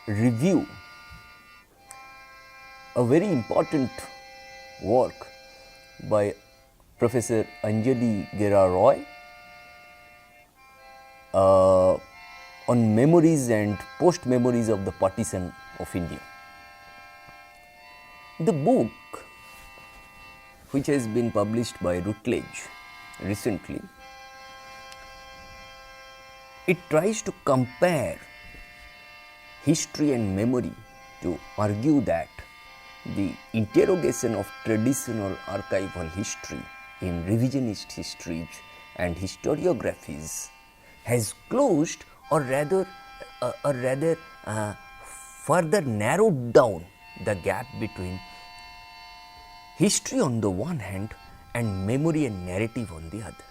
review a very important work by Professor Anjali Gera on memories and post-memories of the partition of India. The book, which has been published by Routledge recently, it tries to compare history and memory to argue that the interrogation of traditional archival history in revisionist histories and historiographies has closed or rather further narrowed down the gap between history on the one hand and memory and narrative on the other.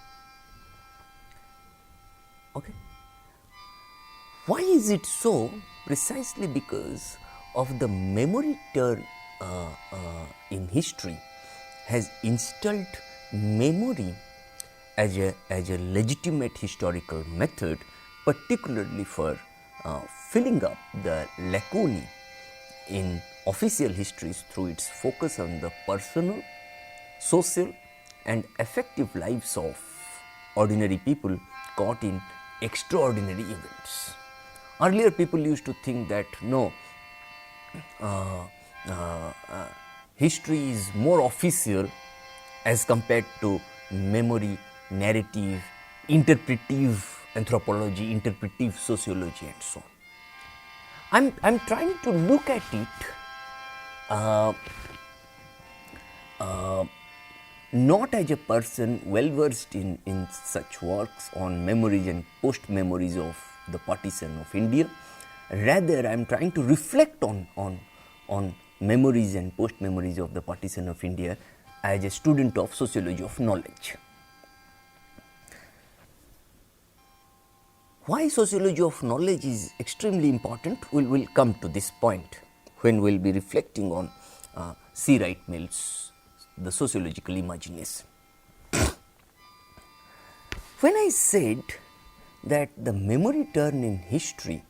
Okay. Why is it so? Precisely because of the memory turn in history has installed memory as a legitimate historical method, particularly for filling up the lacunae in official histories through its focus on the personal, social and affective lives of ordinary people caught in extraordinary events. Earlier people used to think that no, history is more official as compared to memory, narrative, interpretive anthropology, interpretive sociology and so on. I'm trying to look at it not as a person well versed in such works on memories and post memories of the partition of India. Rather, I am trying to reflect on memories and post memories of the partition of India as a student of sociology of knowledge. Why sociology of knowledge is extremely important, we will come to this point when we will be reflecting on C. Wright Mill's The Sociological Imagination. When I said that the memory turn in history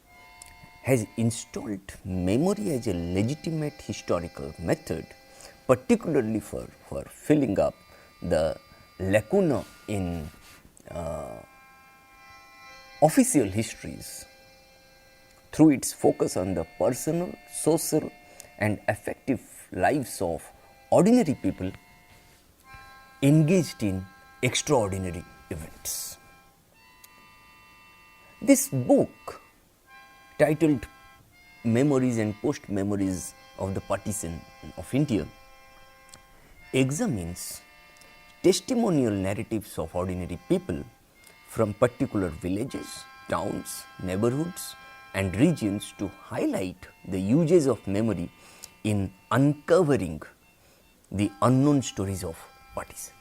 has installed memory as a legitimate historical method, particularly for filling up the lacuna in official histories through its focus on the personal, social and affective lives of ordinary people engaged in extraordinary events. This book, titled Memories and Post Memories of the Partition of India, examines testimonial narratives of ordinary people from particular villages, towns, neighborhoods and regions to highlight the uses of memory in uncovering the unknown stories of partition.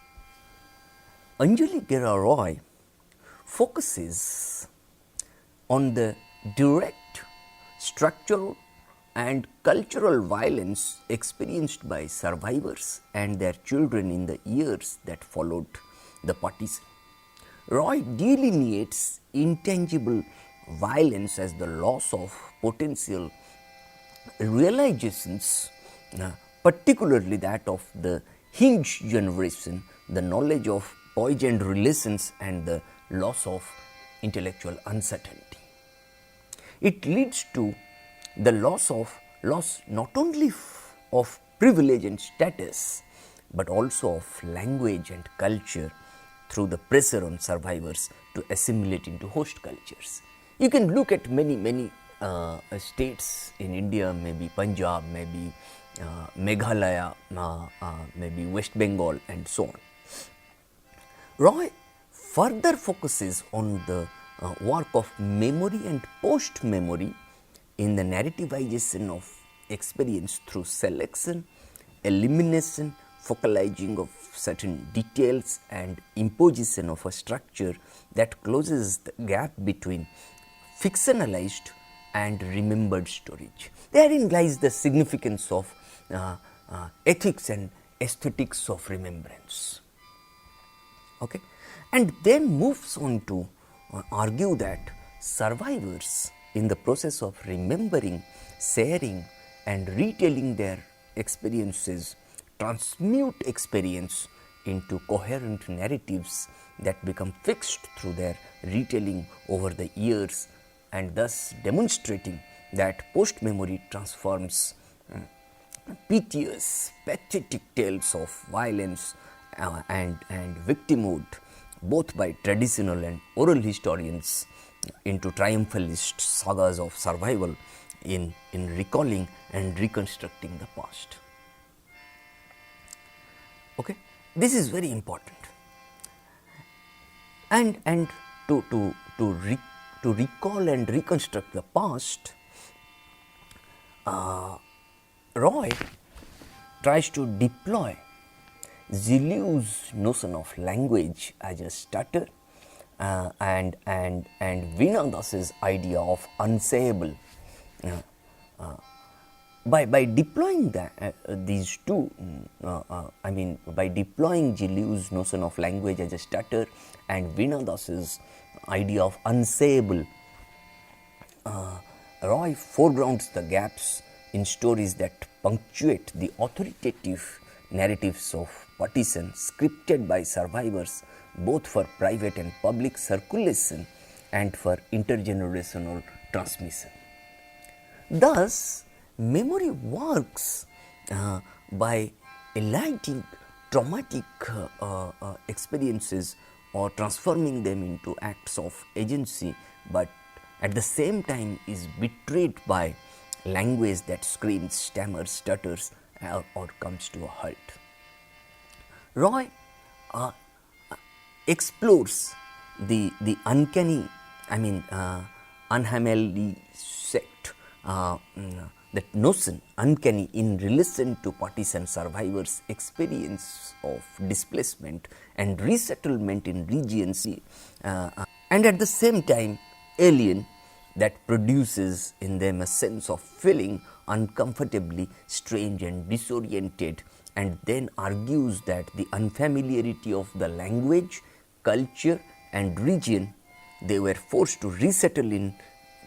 Anjali Gera focuses on the direct structural and cultural violence experienced by survivors and their children in the years that followed the partition. Roy delineates intangible violence as the loss of potential realizations, particularly that of the hinge generation, the knowledge of poisoned relations and the loss of intellectual uncertainty. It leads to the loss not only of privilege and status, but also of language and culture through the pressure on survivors to assimilate into host cultures. You can look at many states in India, maybe Punjab, maybe Meghalaya, maybe West Bengal and so on. Roy further focuses on the work of memory and post memory in the narrativization of experience through selection, elimination, focalizing of certain details and imposition of a structure that closes the gap between fictionalized and remembered storage. Therein lies the significance of ethics and aesthetics of remembrance. And then moves on to argue that survivors in the process of remembering, sharing, and retelling their experiences, transmute experience into coherent narratives that become fixed through their retelling over the years, and thus demonstrating that post-memory transforms piteous, pathetic tales of violence and victimhood, both by traditional and oral historians, into triumphalist sagas of survival in recalling and reconstructing the past. Okay, this is very important, and to recall and reconstruct the past, Roy tries to deploy Zilew's notion of language as a stutter, and Vinadas's idea of unsayable. By deploying these two, by deploying Zilew's notion of language as a stutter and Vinadas's idea of unsayable, Roy foregrounds the gaps in stories that punctuate the authoritative narratives of partition scripted by survivors, both for private and public circulation and for intergenerational transmission. Thus, memory works by eliding traumatic experiences or transforming them into acts of agency, but at the same time is betrayed by language that screams, stammers, stutters, or comes to a halt. Roy explores the uncanny, unhamely sect, that notion, uncanny, in relation to partition survivors' experience of displacement and resettlement in regions, and at the same time alien, that produces in them a sense of feeling uncomfortably strange and disoriented, and then argues that the unfamiliarity of the language, culture, and region they were forced to resettle in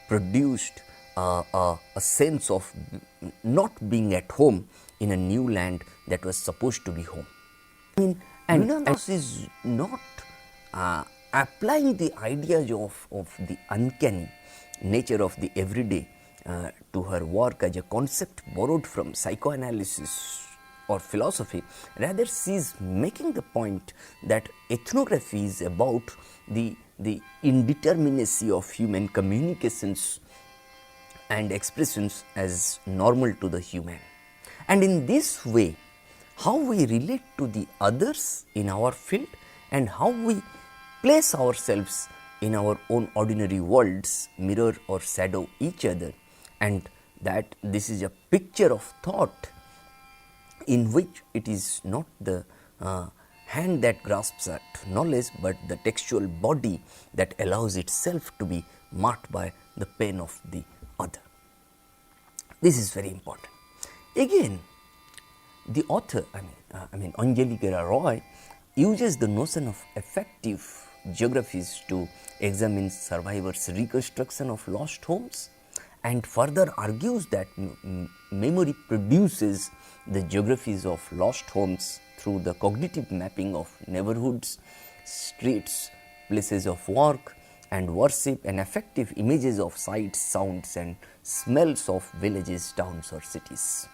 produced a sense of not being at home in a new land that was supposed to be home. Vinas is not applying the ideas of the uncanny nature of the everyday to her work as a concept borrowed from psychoanalysis or philosophy. Rather, she is making the point that ethnography is about the indeterminacy of human communications and expressions as normal to the human. And in this way, how we relate to the others in our field and how we place ourselves in our own ordinary worlds mirror or shadow each other, and that this is a picture of thought in which it is not the hand that grasps at knowledge, but the textual body that allows itself to be marked by the pen of the other. This is very important. Again, the author, Anjali Gera Roy, uses the notion of affective geographies to examine survivors' reconstruction of lost homes, and further argues that memory produces the geographies of lost homes through the cognitive mapping of neighborhoods, streets, places of work and worship, and affective images of sights, sounds, and smells of villages, towns, or cities.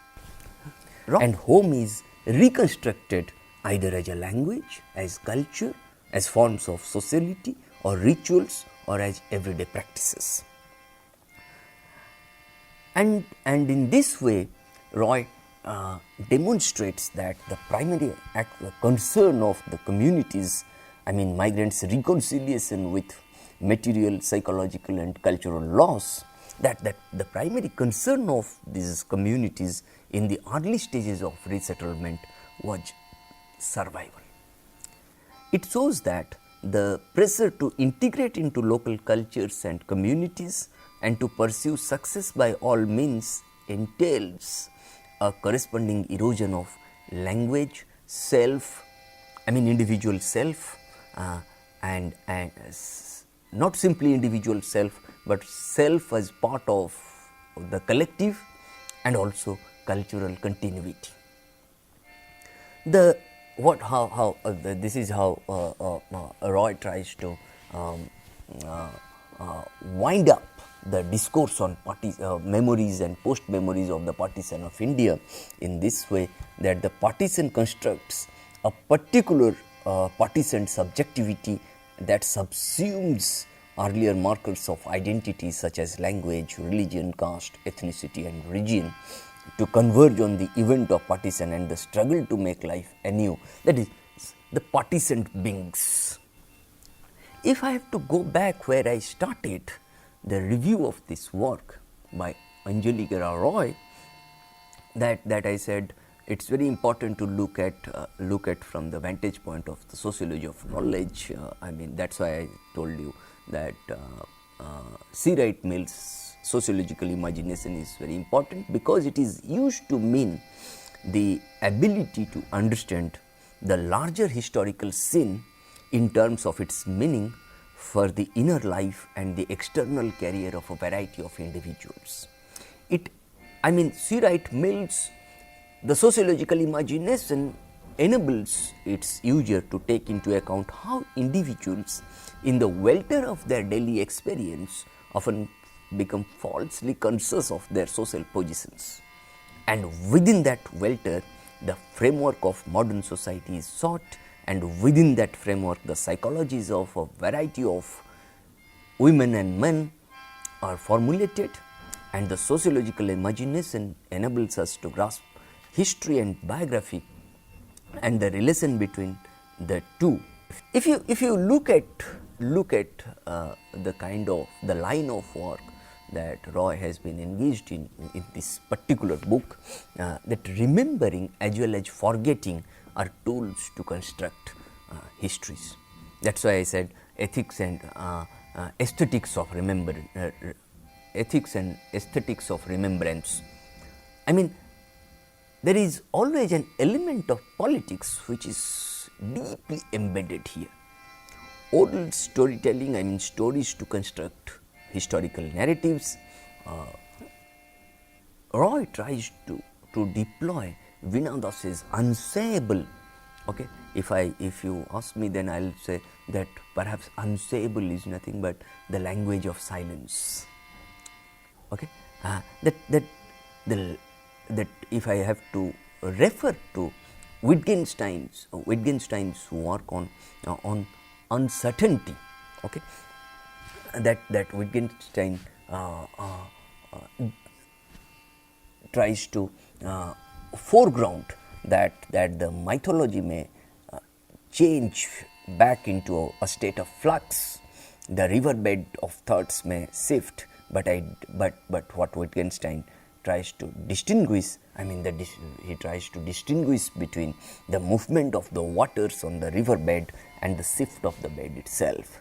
And home is reconstructed either as a language, as culture, as forms of sociality or rituals, or as everyday practices. And in this way, Roy demonstrates that the primary concern of the communities, migrants' reconciliation with material, psychological, and cultural loss, that the primary concern of these communities in the early stages of resettlement was survival. It shows that the pressure to integrate into local cultures and communities and to pursue success by all means entails a corresponding erosion of language, self, individual self, and not simply individual self, but self as part of the collective and also cultural continuity. The what how this is how Roy tries to wind up the discourse on memories and post memories of the partition of India in this way, that the partition constructs a particular partisan subjectivity that subsumes earlier markers of identity such as language, religion, caste, ethnicity and region to converge on the event of partition and the struggle to make life anew, that is the partitioned beings. If I have to go back where I started the review of this work by Anjali Gera Roy, that I said it's very important to look at from the vantage point of the sociology of knowledge. I mean, that's why I told you that C. Wright Mill's sociological imagination is very important, because it is used to mean the ability to understand the larger historical scene in terms of its meaning for the inner life and the external career of a variety of individuals. C. Wright Mill's the sociological imagination enables its user to take into account how individuals in the welter of their daily experience often become falsely conscious of their social positions, and within that welter the framework of modern society is sought, and within that framework the psychologies of a variety of women and men are formulated, and the sociological imagination enables us to grasp history and biography and the relation between the two. If you look at the kind of the line of work that Roy has been engaged in this particular book, that remembering as well as forgetting are tools to construct histories. That's why I said ethics and aesthetics of ethics and aesthetics of remembrance. I mean, there is always an element of politics which is deeply embedded here. Oral storytelling, I mean stories to construct historical narratives. Roy tries to deploy Vinodas's unsayable. Okay, if you ask me, then I'll say that perhaps unsayable is nothing but the language of silence. Okay, that if I have to refer to Wittgenstein's work on uncertainty, okay, that Wittgenstein tries to foreground that the mythology may change back into a state of flux, the riverbed of thoughts may shift, but what Wittgenstein tries to distinguish, I mean he tries to distinguish between the movement of the waters on the riverbed and the shift of the bed itself,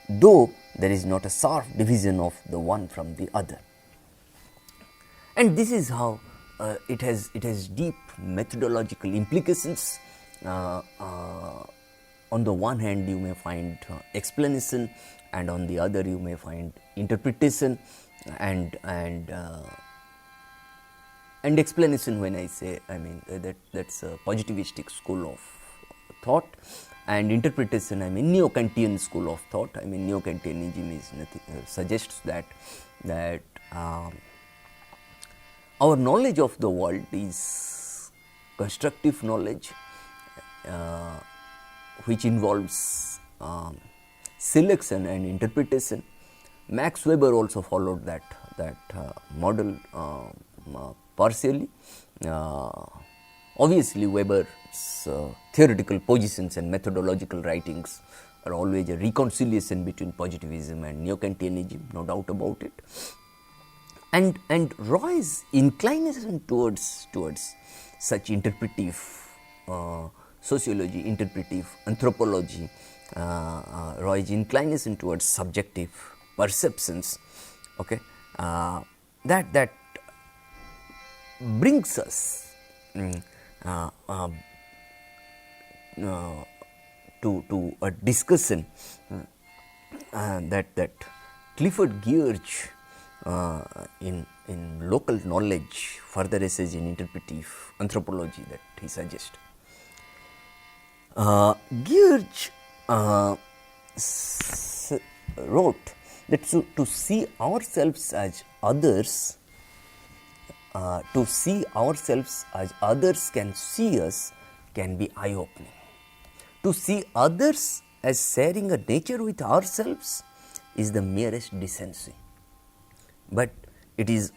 though there is not a sharp division of the one from the other. And this is how it has deep methodological implications. On the one hand you may find explanation, and on the other you may find interpretation and explanation. When I say, I mean that's a positivistic school of thought, and interpretation, I mean neo-Kantian school of thought. I mean neo-Kantianism is nothing, suggests that our knowledge of the world is constructive knowledge, which involves selection and interpretation. Max Weber also followed that model partially. Obviously, Weber's theoretical positions and methodological writings are always a reconciliation between positivism and neo-Kantianism, no doubt about it. And Roy's inclination towards such interpretive sociology, interpretive anthropology, Roy's inclination towards subjective perceptions, okay, that brings us to a discussion that Clifford Geertz in local knowledge, further essays in interpretive anthropology that he suggests. Geertz wrote that to see ourselves as others, to see ourselves as others can see us can be eye-opening. To see others as sharing a nature with ourselves is the merest decency. But it is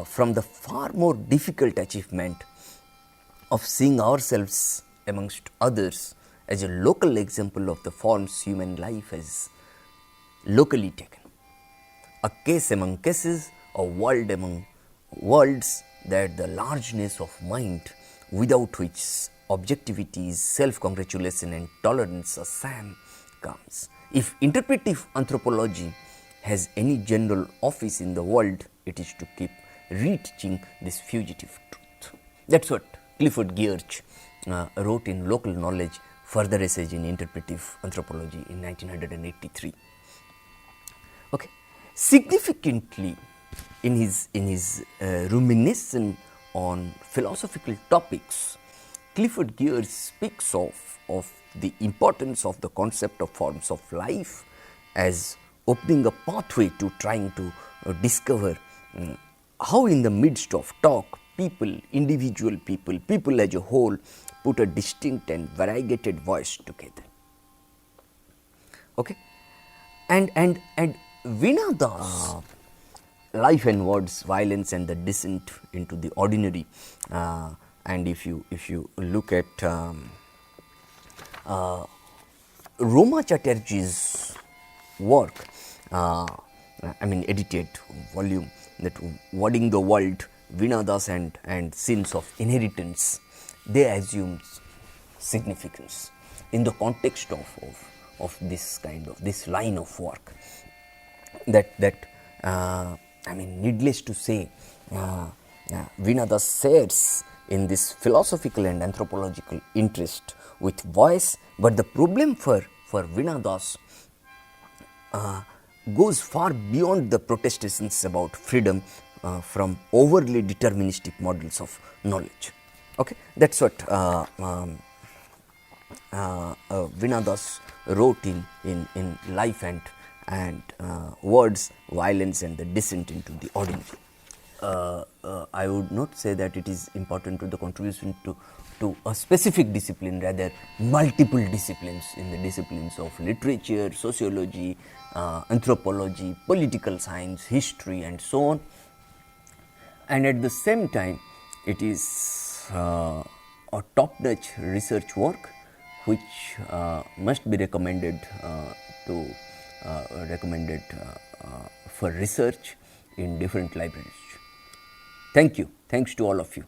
from the far more difficult achievement of seeing ourselves amongst others as a local example of the forms human life has locally taken. A case among cases, a world among worlds, that the largeness of mind without which objectivity, self-congratulation and tolerance a sham comes. If interpretive anthropology has any general office in the world, it is to keep reteaching this fugitive truth. That's what Clifford Geertz wrote in Local Knowledge, further essays in Interpretive Anthropology in 1983. Okay. Significantly, in his rumination on philosophical topics, Clifford Geertz speaks of the importance of the concept of forms of life as opening a pathway to trying to discover how in the midst of talk, people, individual people as a whole put a distinct and variegated voice together. Okay, and Veena Das, Life and Words, Violence and the Descent into the Ordinary, and if you look at Roma Chatterjee's work, edited volume, that Wording the World, Veena Das and Sins of Inheritance, they assume significance in the context of this kind of, this line of work. Needless to say, Veena Das shares in this philosophical and anthropological interest with voice, but the problem for Veena Das goes far beyond the protestations about freedom from overly deterministic models of knowledge. Okay, that's what Veena Das wrote in Life and Words, Violence and the Descent into the Ordinary. I would not say that it is important to the contribution to a specific discipline, rather multiple disciplines, in the disciplines of literature, sociology, anthropology, political science, history and so on. And at the same time, it is a top-notch research work which must be recommended for research in different libraries. Thank you. Thanks to all of you.